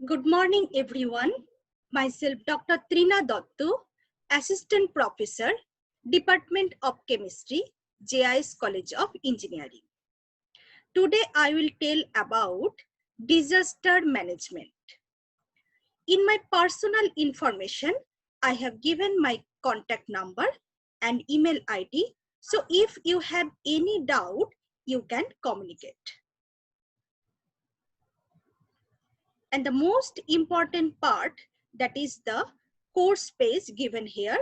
Good morning, everyone. Myself, Dr. Trina Dottu, Assistant Professor, Department of Chemistry, JIS College of Engineering. Today, I will tell about disaster management. In my personal information, I have given my contact number and email ID. So if you have any doubt, you can communicate. And the most important part, that is the course page given here.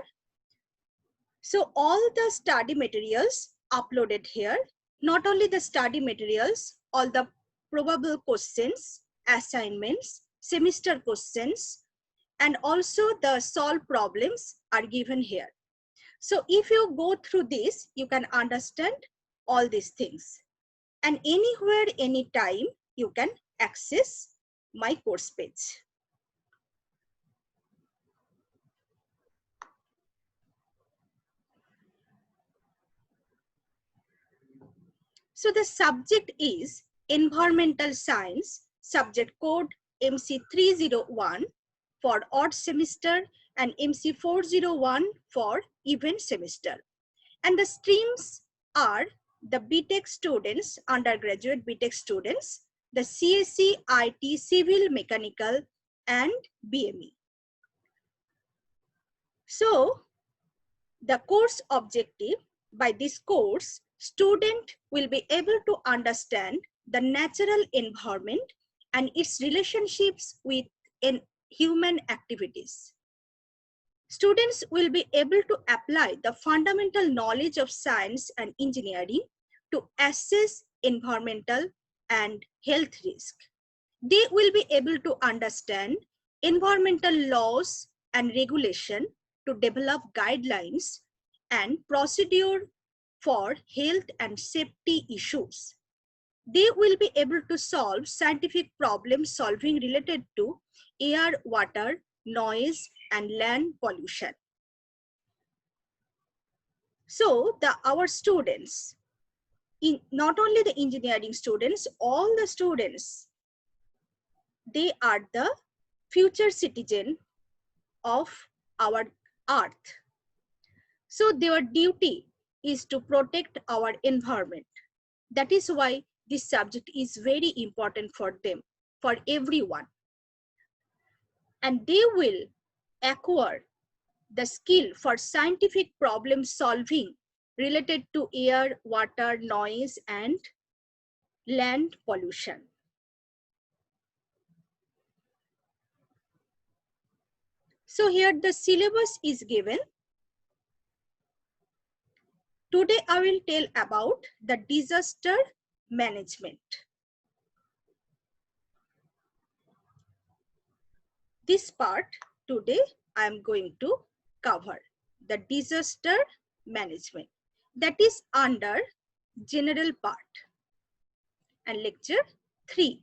So all the study materials uploaded here, not only the study materials, all the probable questions, assignments, semester questions, and also the solved problems are given here. So if you go through this, you can understand all these things. And anywhere, anytime, you can access my course page. So the subject is Environmental Science, subject code MC301 for odd semester and MC401 for even semester. And the streams are the BTech students, undergraduate BTech students, the CSE, IT, Civil, Mechanical, and BME. So the course objective: by this course, student will be able to understand the natural environment and its relationships with human activities. Students will be able to apply the fundamental knowledge of science and engineering to assess environmental and health risk. They will be able to understand environmental laws and regulation to develop guidelines and procedure for health and safety issues. They will be able to solve scientific problem solving related to air, water, noise, and land pollution. So our students, not only the engineering students, all the students, they are the future citizen of our earth. So their duty is to protect our environment. That is why this subject is very important for them, for everyone. And they will acquire the skill for scientific problem solving related to air, water, noise, and land pollution. So here the syllabus is given. Today I will tell about the disaster management. This part today I am going to cover the disaster management, that is under general part, and lecture 3.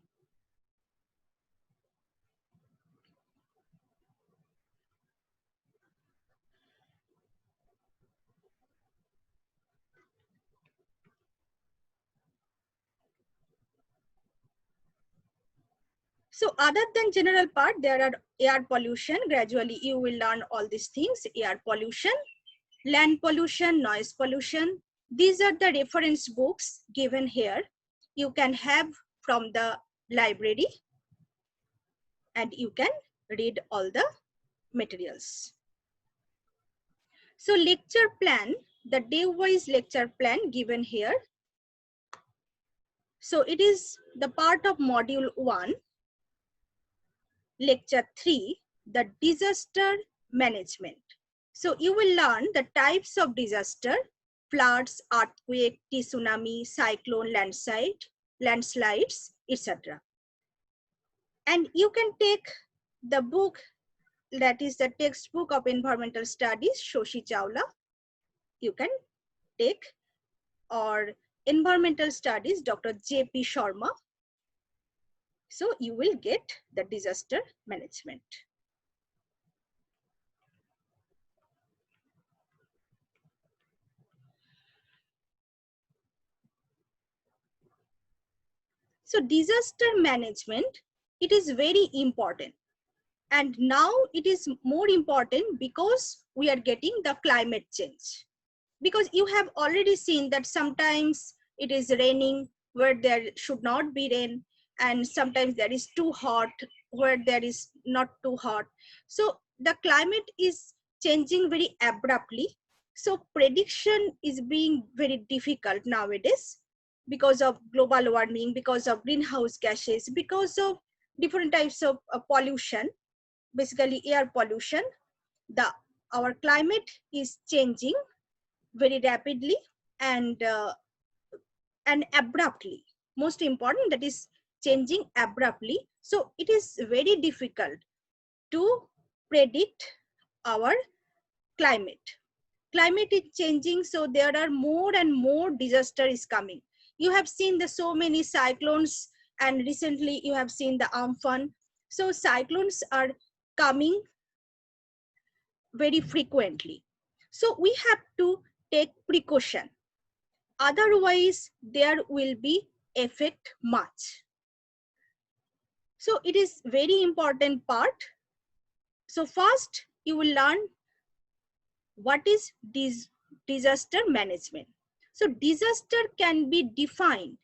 So other than general part, there are air pollution. Gradually you will learn all these things: air pollution, land pollution, noise pollution. These are the reference books given here. You can have from the library and you can read all the materials. So lecture plan, the day-wise lecture plan given here. So it is the part of module 1, lecture 3, the disaster management. So you will learn the types of disaster: floods, earthquake, tsunami, cyclone, landslides, etc. And you can take the book, that is the textbook of environmental studies, Shashi Chawla. You can take, or environmental studies, Dr. J.P. Sharma. So you will get the disaster management. So disaster management it is very important. And now it is more important because we are getting the climate change. Because you have already seen that sometimes it is raining where there should not be rain, and sometimes there is too hot where there is not too hot. So the climate is changing very abruptly. So prediction is being very difficult nowadays because of global warming, because of greenhouse gases, because of different types of pollution, basically air pollution. Our climate is changing very rapidly and abruptly. Most important, that is changing abruptly. So it is very difficult to predict our climate. Climate is changing, so there are more and more disaster is coming. You have seen the so many cyclones, and recently you have seen the Amphan. So cyclones are coming very frequently. So we have to take precaution. Otherwise, there will be effect much. So it is very important part. So first, you will learn what is disaster management. So disaster can be defined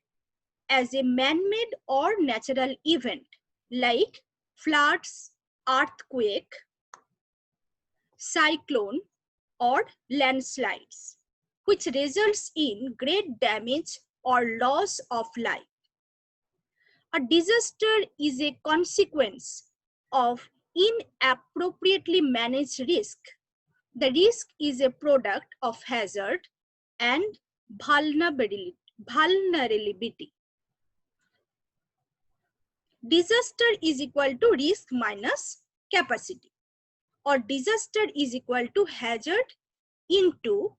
as a man-made or natural event like floods, earthquake, cyclone, or landslides, which results in great damage or loss of life. A disaster is a consequence of inappropriately managed risk. The risk is a product of hazard and vulnerability. Disaster is equal to risk minus capacity, or disaster is equal to hazard into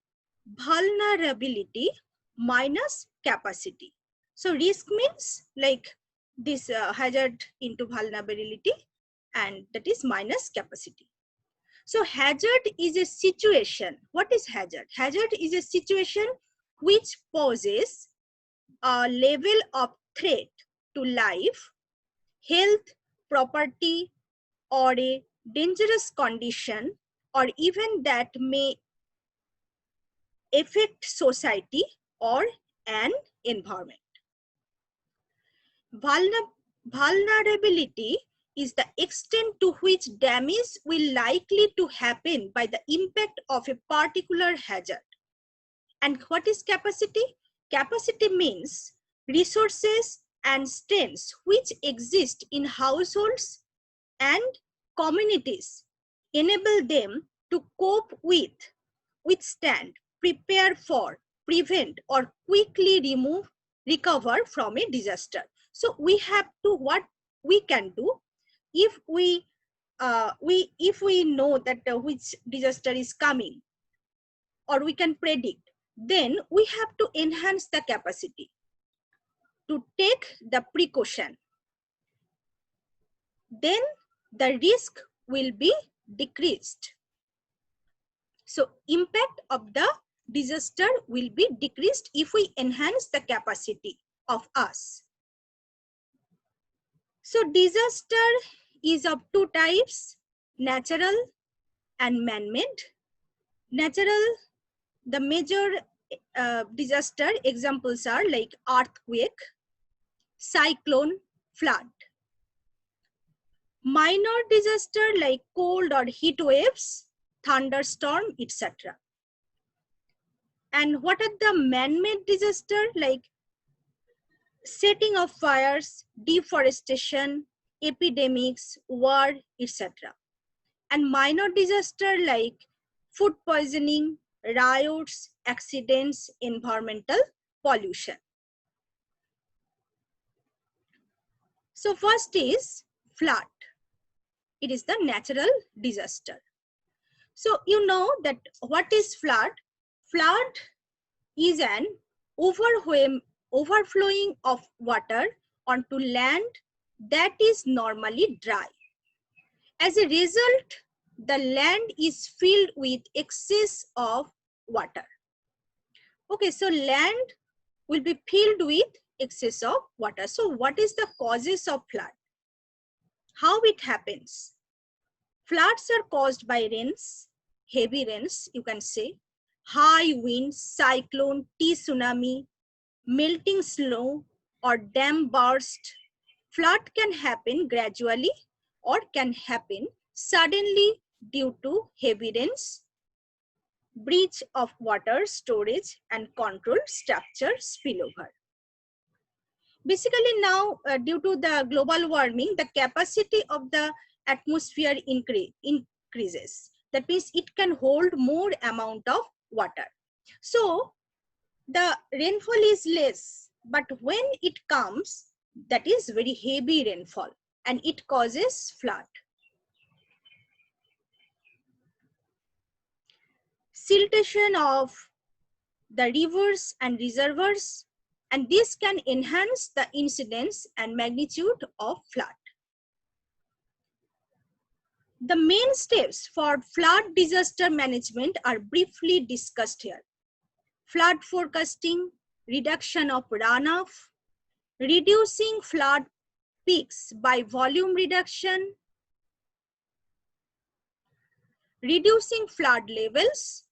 vulnerability minus capacity. So risk means like this hazard into vulnerability, and that is minus capacity. So hazard is a situation. What is hazard? Hazard is a situation which poses a level of threat to life, health, property, or a dangerous condition, or even that may affect society or an environment. Vulnerability is the extent to which damage will likely to happen by the impact of a particular hazard. And what is capacity? Capacity means resources and strengths which exist in households and communities enable them to cope with, withstand, prepare for, prevent, or quickly recover from a disaster. So we have to, what we can do if we know that which disaster is coming, or we can predict, then we have to enhance the capacity to take the precaution. Then the risk will be decreased. So impact of the disaster will be decreased if we enhance the capacity of us. So disaster is of two types, natural and man-made. Natural, the major disaster examples are like earthquake, cyclone, flood. Minor disaster like cold or heat waves, thunderstorm, etc. And what are the man-made disaster? Like setting of fires, deforestation, epidemics, war, etc. And minor disaster like food poisoning, riots, accidents, environmental pollution. So first is flood. It is the natural disaster. So you know that what is flood? Flood is an overflowing of water onto land that is normally dry. As a result, the land is filled with excess of water. Okay, so land will be filled with excess of water. So what is the causes of flood? How it happens? Floods are caused by rains, heavy rains, you can say, high winds, cyclone, tsunami, melting snow, or dam burst. Flood can happen gradually or can happen suddenly due to heavy rains, breach of water storage and control structure spillover. Basically now, due to the global warming, the capacity of the atmosphere increases. That means it can hold more amount of water. So the rainfall is less, but when it comes, that is very heavy rainfall and it causes flood. Siltation of the rivers and reservoirs, and this can enhance the incidence and magnitude of flood. The main steps for flood disaster management are briefly discussed here. Flood forecasting, reduction of runoff, reducing flood peaks by volume reduction, reducing flood levels,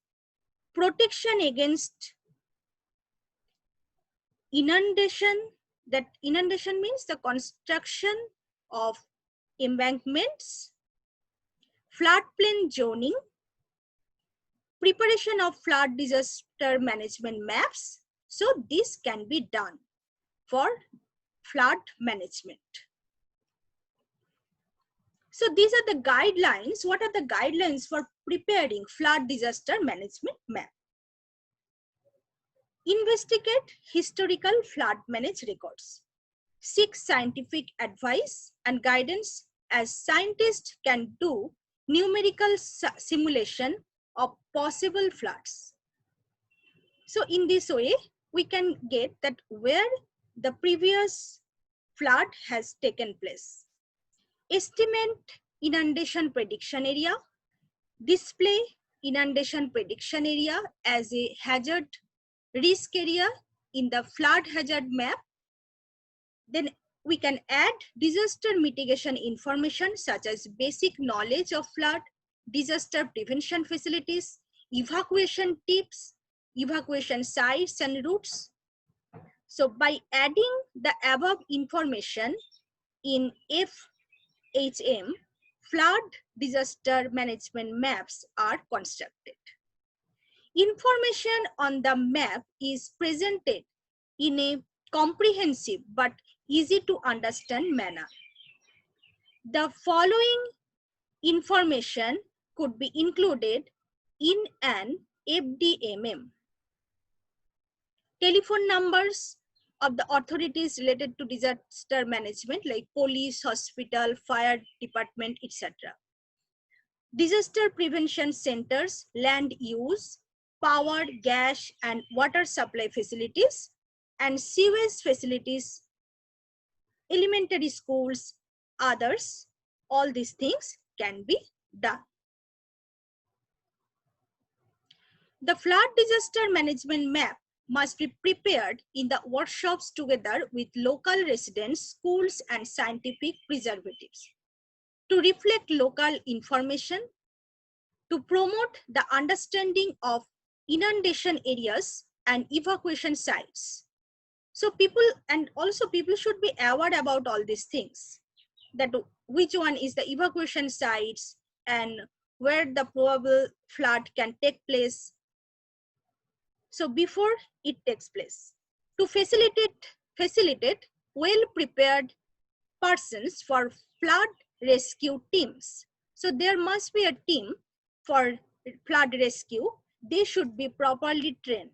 protection against inundation. That inundation means construction of embankments, floodplain zoning, preparation of flood disaster management maps. So this can be done for flood management. So these are the guidelines. What are the guidelines for preparing flood disaster management map? Investigate historical flood management records. Seek scientific advice and guidance, as scientists can do numerical simulation of possible floods. So in this way, we can get that where the previous flood has taken place. Estimate inundation prediction area. Display inundation prediction area as a hazard risk area in the flood hazard map. Then we can add disaster mitigation information such as basic knowledge of flood, disaster prevention facilities, evacuation tips, evacuation sites and routes. So by adding the above information in FHM, flood disaster management maps are constructed. Information on the map is presented in a comprehensive but easy to understand manner. The following information could be included in an FDMM. Telephone numbers of the authorities related to disaster management like police, hospital, fire department, etc. Disaster prevention centers, land use, power, gas, and water supply facilities, and sewage facilities, elementary schools, others, all these things can be done. The flood disaster management map must be prepared in the workshops together with local residents, schools, and scientific preservatives to reflect local information, to promote the understanding of inundation areas and evacuation sites. So people should be aware about all these things, that which one is the evacuation sites and where the probable flood can take place. So before it takes place, to facilitate well-prepared persons for flood rescue teams. So there must be a team for flood rescue. They should be properly trained.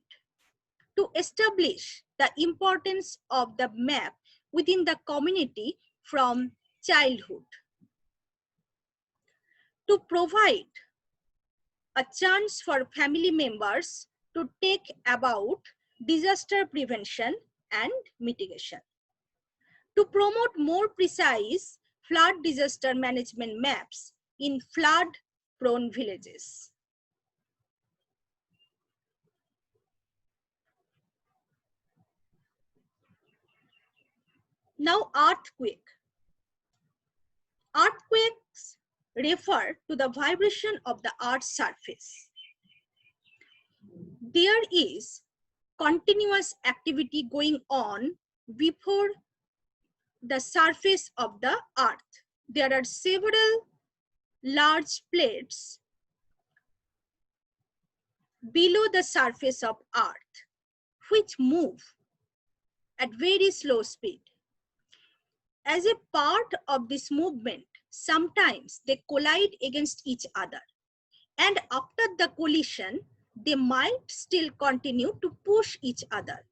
To establish the importance of the map within the community from childhood. To provide a chance for family members to take about disaster prevention and mitigation. To promote more precise flood disaster management maps in flood-prone villages. Now, earthquake. Earthquakes refer to the vibration of the Earth's surface. There is continuous activity going on before the surface of the Earth. There are several large plates below the surface of Earth which move at very slow speed. As a part of this movement, sometimes they collide against each other, and after the collision, they might still continue to push each other.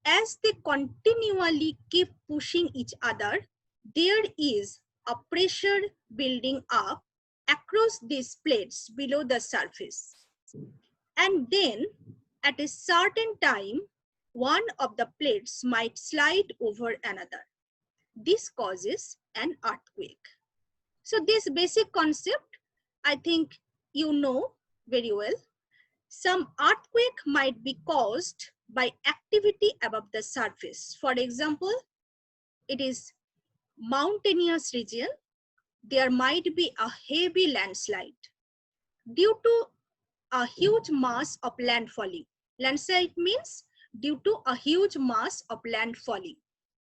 As they continually keep pushing each other, there is a pressure building up across these plates below the surface. And then at a certain time, one of the plates might slide over another. This causes an earthquake. So this basic concept, I think you know very well. Some earthquake might be caused by activity above the surface. For example, it is mountainous region, there might be a heavy landslide due to a huge mass of land falling. Landslide means due to a huge mass of land falling.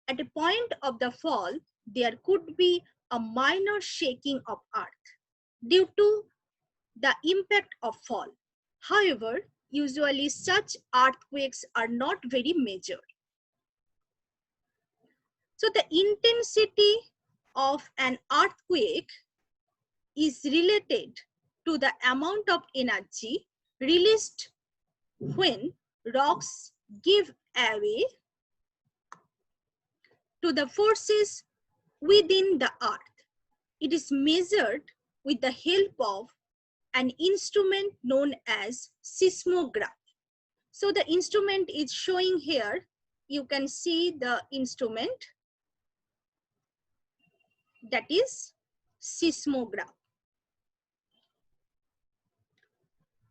At a point of the fall, there could be a minor shaking of earth due to the impact of fall. However, usually such earthquakes are not very major. So the intensity of an earthquake is related to the amount of energy released when rocks give way to the forces within the earth. It is measured with the help of an instrument known as seismograph. So the instrument is showing here. You can see the instrument, that is seismograph.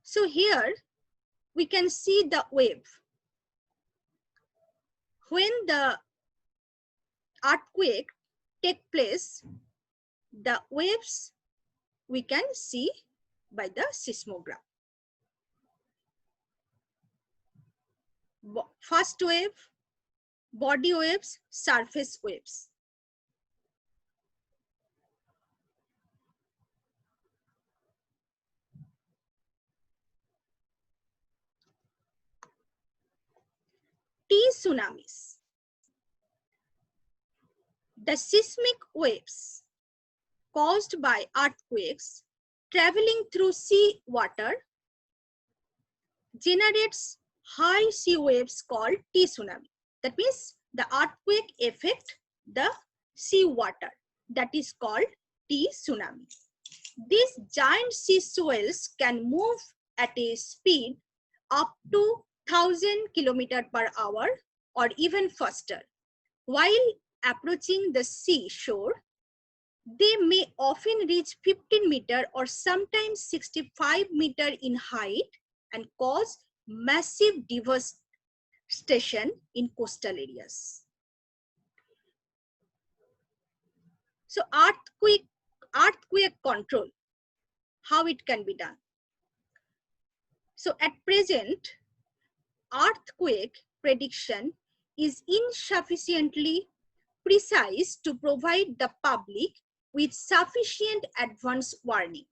So here we can see the wave. When the earthquake takes place, the waves we can see by the seismograph. First wave, body waves, surface waves. Tsunamis. The seismic waves caused by earthquakes traveling through sea water generates high sea waves called tsunami. That means the earthquake affect the sea water, that is called tsunami. These giant sea swells can move at a speed up to 1,000 km/h or even faster. While approaching the sea shore, they may often reach 15 meter or sometimes 65 meter in height and cause massive devastation in coastal areas. So earthquake control, how it can be done. So at present, earthquake prediction is insufficiently precise to provide the public with sufficient advance warning.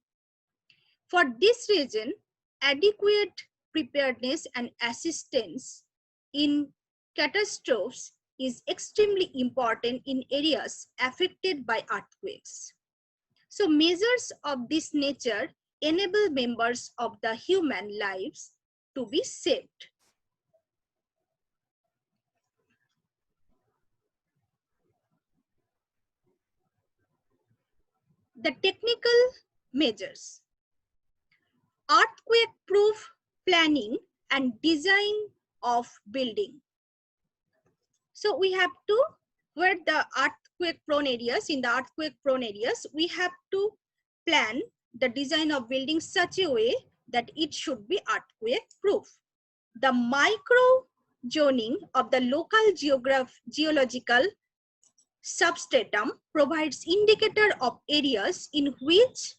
For this reason, adequate preparedness and assistance in catastrophes is extremely important in areas affected by earthquakes. So measures of this nature enable members of the human lives to be saved. The technical measures. Earthquake-proof planning and design of building. So we have to, where the earthquake-prone areas, in the earthquake-prone areas, we have to plan the design of buildings such a way that it should be earthquake-proof. The micro zoning of the local geological Substratum provides indicator of areas in which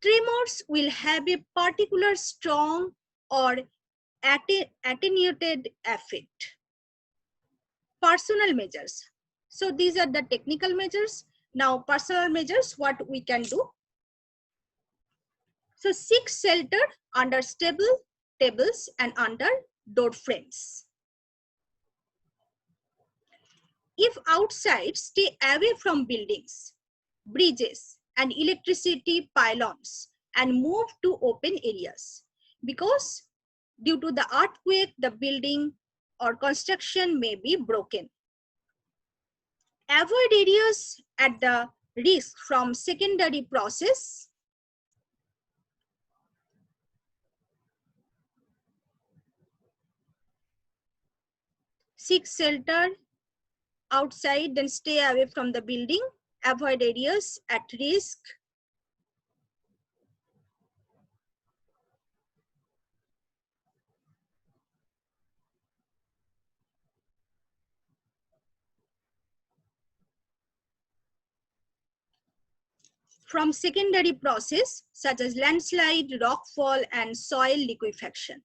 tremors will have a particular strong or attenuated effect. Personal measures. So these are the technical measures. Now personal measures, what we can do. So seek shelter under stable tables and under door frames. If outside, stay away from buildings, bridges, and electricity pylons and move to open areas, because due to the earthquake, the building or construction may be broken. Avoid areas at the risk from secondary process. Seek shelter outside, then stay away from the building. Avoid areas at risk. From secondary process such as landslide, rockfall, and soil liquefaction.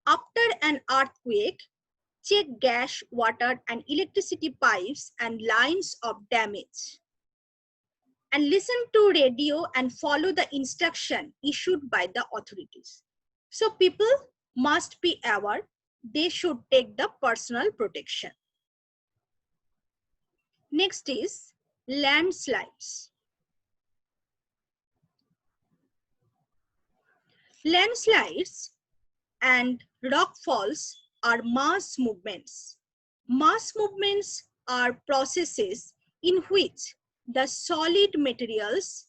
After an earthquake, check gas, water, and electricity pipes and lines of damage. And listen to radio and follow the instruction issued by the authorities. So people must be aware they should take the personal protection. Next is landslides. Landslides and rockfalls are mass movements. Mass movements are processes in which the solid materials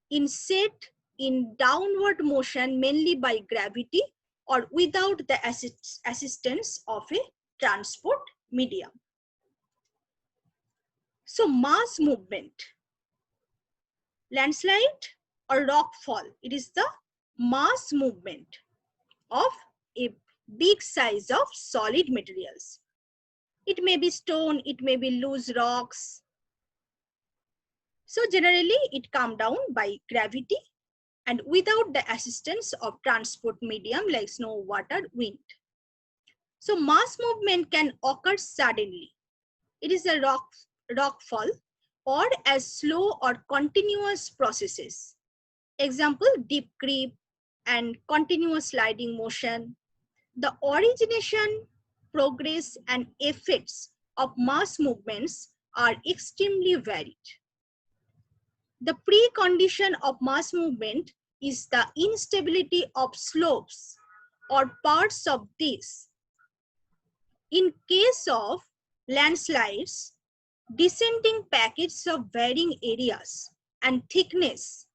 inset in downward motion mainly by gravity or without the assistance of a transport medium. So mass movement, landslide or rockfall, it is the mass movement of a big size of solid materials. It may be stone, it may be loose rocks. So generally it come down by gravity and without the assistance of transport medium like snow, water, wind. So mass movement can occur suddenly. It is a rockfall or as slow or continuous processes. Example, deep creep and continuous sliding motion. The origination, progress, and effects of mass movements are extremely varied. The precondition of mass movement is the instability of slopes or parts of this. In case of landslides, descending packets of varying areas and thickness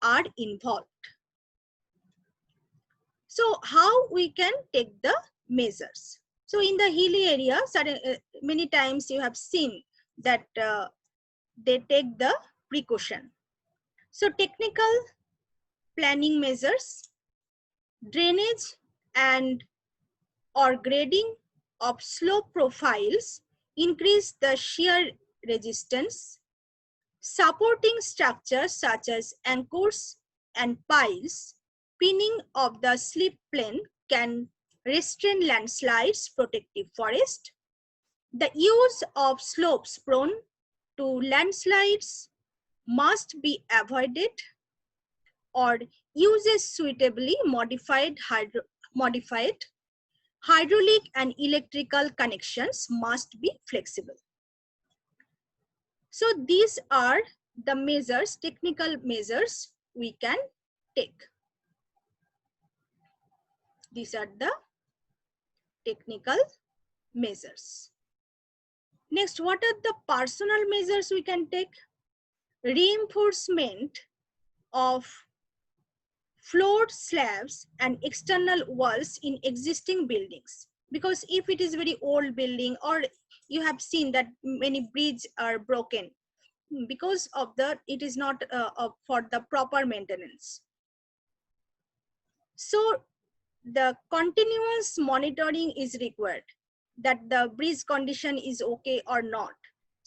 are involved. So how we can take the measures? So in the hilly area, many times you have seen that they take the precaution. So technical planning measures, drainage and or grading of slope profiles increase the shear resistance. Supporting structures such as anchors and piles, pinning of the slip plane can restrain landslides, protective forest. The use of slopes prone to landslides must be avoided, or uses suitably modified hydraulic and electrical connections must be flexible. So these are the measures, technical measures we can take. These are the technical measures. Next, what are the personal measures we can take? Reinforcement of floor slabs and external walls in existing buildings. Because if it is very old building, or you have seen that many bridges are broken because of the, it is not for the proper maintenance. So the continuous monitoring is required that the bridge condition is okay or not.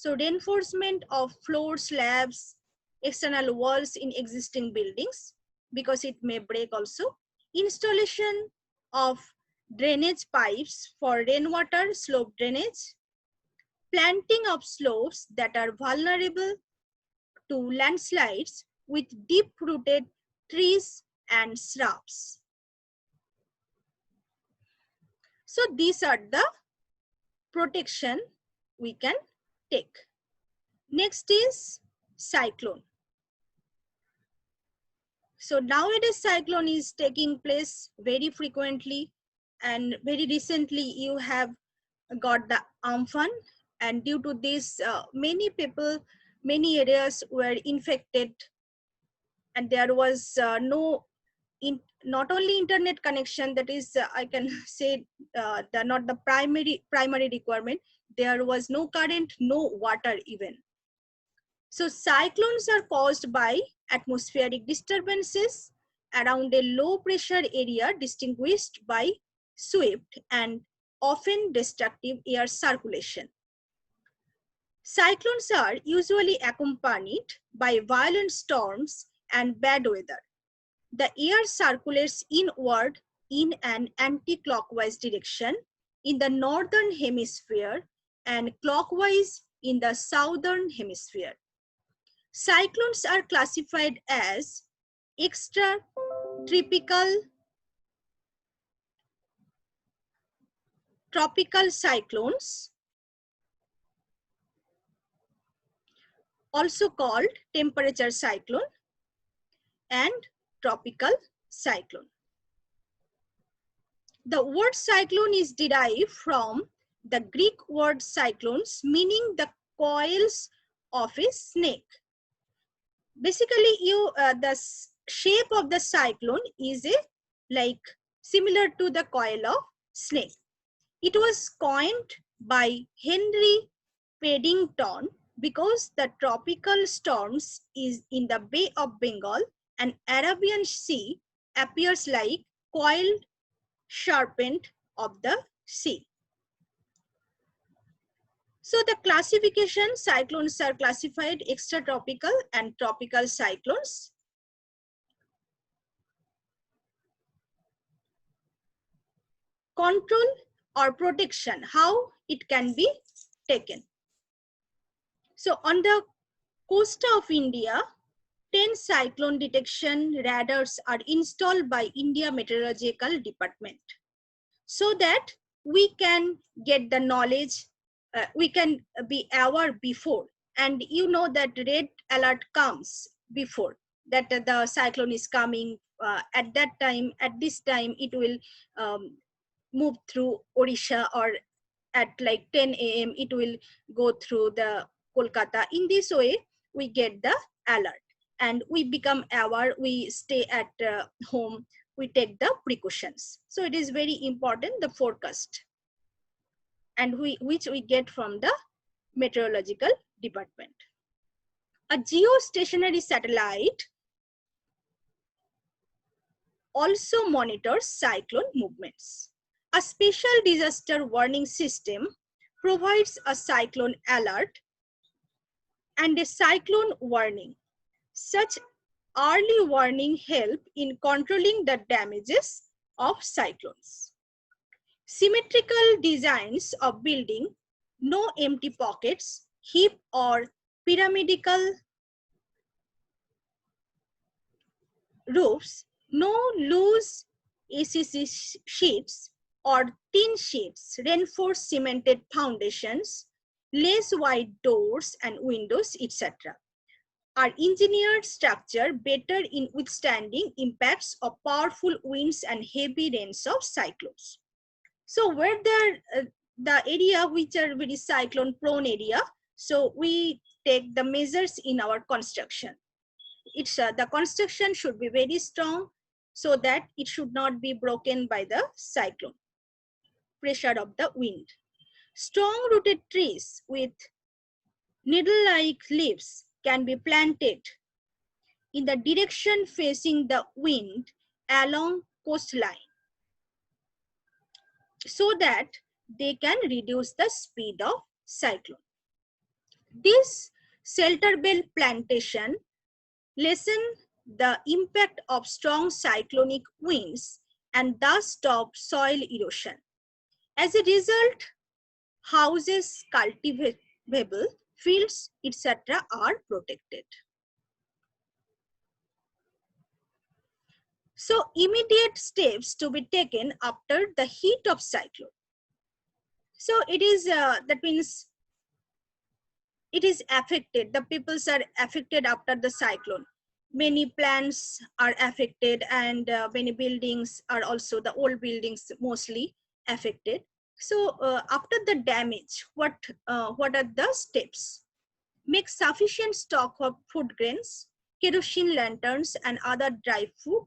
So reinforcement of floor slabs, external walls in existing buildings, because it may break also. Installation of drainage pipes for rainwater slope drainage. Planting of slopes that are vulnerable to landslides with deep-rooted trees and shrubs. So these are the protection we can take. Next is cyclone. So nowadays cyclone is taking place very frequently, and very recently you have got the Amphan, and due to this many people, many areas were infected, and there was not only internet connection, that is I can say not the primary requirement, there was no current, no water even. So cyclones are caused by atmospheric disturbances around a low pressure area distinguished by swift and often destructive air circulation. Cyclones are usually accompanied by violent storms and bad weather. The air circulates inward in an anti-clockwise direction in the northern hemisphere and clockwise in the southern hemisphere. Cyclones are classified as extratropical, tropical cyclones, also called temperature cyclone, and tropical cyclone. The word cyclone is derived from the Greek word cyclones, meaning the coils of a snake. Basically, the shape of the cyclone is similar to the coil of snake. It was coined by Henry Paddington because the tropical storms is in the Bay of Bengal and Arabian Sea appears like coiled serpent of the sea. So the classification, cyclones are classified extratropical and tropical cyclones. Control or protection, how it can be taken. So on the coast of India, 10 cyclone detection radars are installed by India Meteorological Department, so that we can get the knowledge, we can be aware before, and you know that red alert comes before that the cyclone is coming. At that time, at this time, it will move through Odisha, or at like 10 a.m. it will go through the Kolkata. In this way, we get the alert and we become aware, we stay at home, we take the precautions. So it is very important, the forecast, and which we get from the meteorological department. A geostationary satellite also monitors cyclone movements. A special disaster warning system provides a cyclone alert and a cyclone warning. Such early warning help in controlling the damages of cyclones. Symmetrical designs of building, no empty pockets, hip or pyramidal roofs, no loose ACC sheets or tin sheets, reinforced cemented foundations, less wide doors and windows, etc. are engineered structure better in withstanding impacts of powerful winds and heavy rains of cyclones. So where the area which are very cyclone prone area, so we take the measures in our construction. It's the construction should be very strong so that it should not be broken by the cyclone pressure of the wind. Strong rooted trees with needle-like leaves can be planted in the direction facing the wind along coastline, so that they can reduce the speed of cyclone. This shelter belt plantation lessen the impact of strong cyclonic winds and thus stop soil erosion. As a result, houses, cultivable fields, etc. are protected. So immediate steps to be taken after the heat of cyclone. So it is, that means it is affected, the peoples are affected after the cyclone. Many plants are affected and many buildings are also, the old buildings mostly affected. So after the damage, what are the steps? Make sufficient stock of food grains, kerosene lanterns and other dry food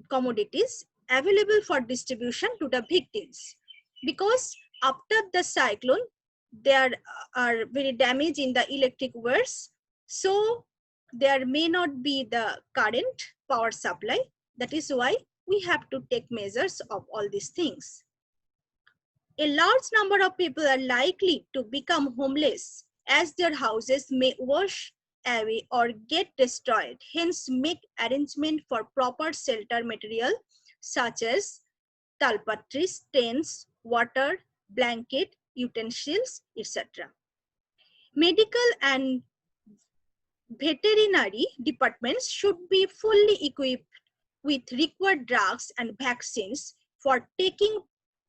commodities available for distribution to the victims, because after the cyclone there are very damage in the electric wires, so there may not be the current power supply. That is why we have to take measures of all these things. A large number of people are likely to become homeless as their houses may wash away or get destroyed. Hence, make arrangement for proper shelter material such as talpatris, tents, water, blanket, utensils, etc. Medical and veterinary departments should be fully equipped with required drugs and vaccines for taking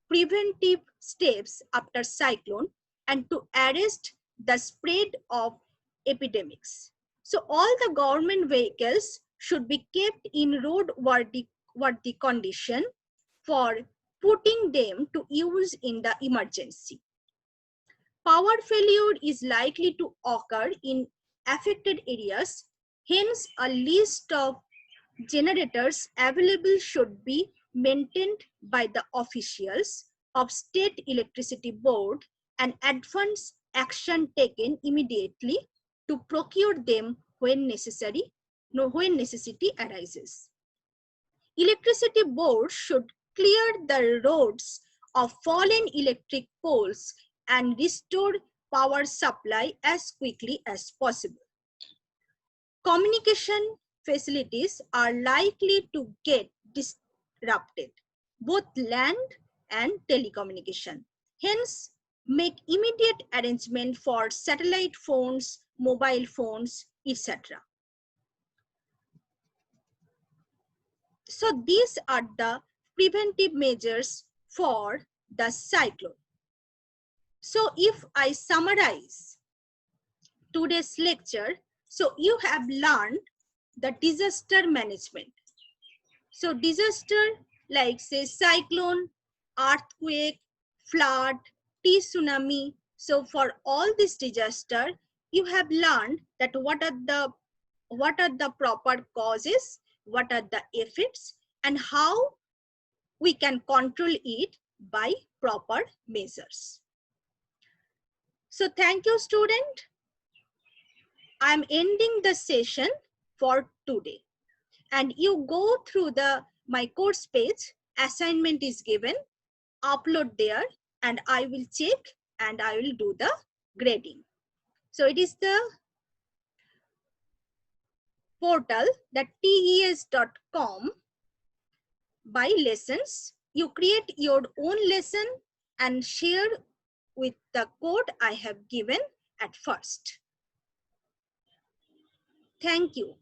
preventive steps after cyclone and to arrest the spread of epidemics. So all the government vehicles should be kept in roadworthy condition for putting them to use in the emergency. Power failure is likely to occur in affected areas. Hence, a list of generators available should be maintained by the officials of State Electricity Board and advance action taken immediately to procure them when necessity arises. Electricity Board should clear the roads of fallen electric poles and restore power supply as quickly as possible. Communication facilities are likely to get disrupted, both land and telecommunication. Hence, make immediate arrangement for satellite phones, mobile phones, etc. So these are the preventive measures for the cyclone. So if I summarize today's lecture, so you have learned the disaster management. So disaster like say cyclone, earthquake, flood, tsunami. So for all this disaster, you have learned that what are the proper causes, what are the effects, and how we can control it by proper measures. So thank you, student. I am ending the session for today. And you go through my course page, assignment is given, upload there, and I will check and I will do the grading. So it is the portal, that tes.com by lessons. You create your own lesson and share with the code I have given at first. Thank you.